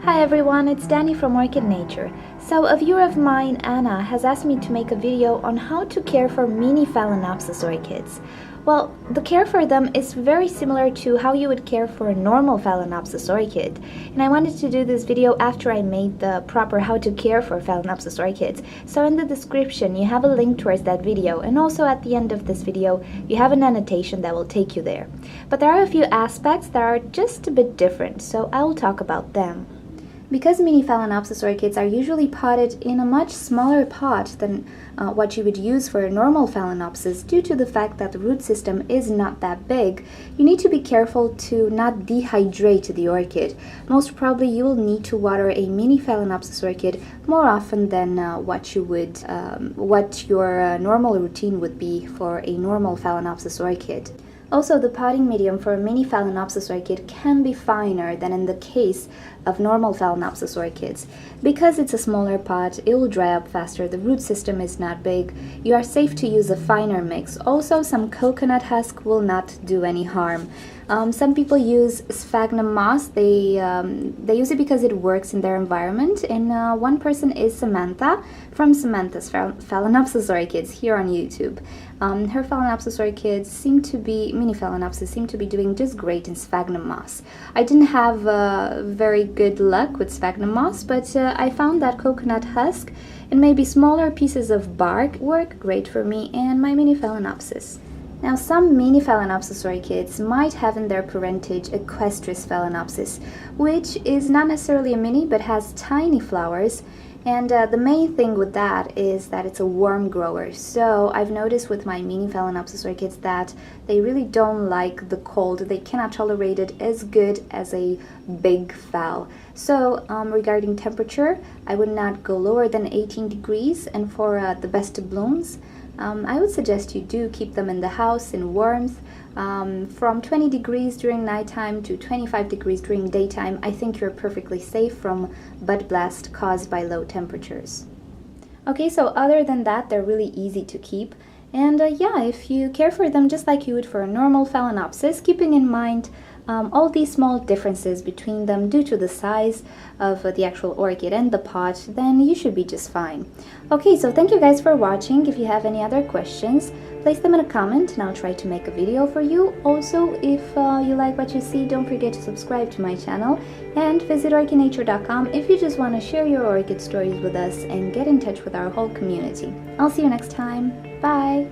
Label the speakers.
Speaker 1: Hi everyone, it's Danny from Orchid Nature. So a viewer of mine, Anna, has asked me to make a video on how to care for Mini Phalaenopsis orchids. Well, the care for them is very similar to how you would care for a normal Phalaenopsis orchid. And I wanted to do this video after I made the proper how to care for Phalaenopsis orchids. So in the description you have a link towards that video, and also at the end of this video you have an annotation that will take you there. But there are a few aspects that are just a bit different, so I will talk about them. Because Mini Phalaenopsis orchids are usually potted in a much smaller pot than what you would use for a normal Phalaenopsis, due to the fact that the root system is not that big, you need to be careful to not dehydrate the orchid. Most probably you will need to water a Mini Phalaenopsis orchid more often than what your normal routine would be for a normal Phalaenopsis orchid. Also, the potting medium for a Mini Phalaenopsis orchid can be finer than in the case of normal Phalaenopsis orchids. Because it's a smaller pot, it will dry up faster, the root system is not big, you are safe to use a finer mix. Also, some coconut husk will not do any harm. Some people use sphagnum moss. They use it because it works in their environment, and one person is Samantha from Samantha's Phalaenopsis Orchids here on YouTube. Her Phalaenopsis orchids Mini Phalaenopsis seem to be doing just great in sphagnum moss. I didn't have very good luck with sphagnum moss, but I found that coconut husk and maybe smaller pieces of bark work great for me and my Mini Phalaenopsis. Now, some Mini Phalaenopsis orchids might have in their parentage Equestris Phalaenopsis, which is not necessarily a mini but has tiny flowers. And the main thing with that is that it's a warm grower. So I've noticed with my Mini Phalaenopsis orchids that they really don't like the cold. They cannot tolerate it as good as a big phal. So regarding temperature, I would not go lower than 18 degrees. And for the best blooms, I would suggest you do keep them in the house in warmth. From 20 degrees during nighttime to 25 degrees during daytime, I think you're perfectly safe from bud blast caused by low temperatures. Okay, so other than that, they're really easy to keep. And yeah, if you care for them just like you would for a normal Phalaenopsis, keeping in mind all these small differences between them due to the size of the actual orchid and the pot, then you should be just fine. Okay, so thank you guys for watching. If you have any other questions, place them in a comment and I'll try to make a video for you. Also, if you like what you see, don't forget to subscribe to my channel and visit orchidnature.com if you just want to share your orchid stories with us and get in touch with our whole community. I'll see you next time. Bye!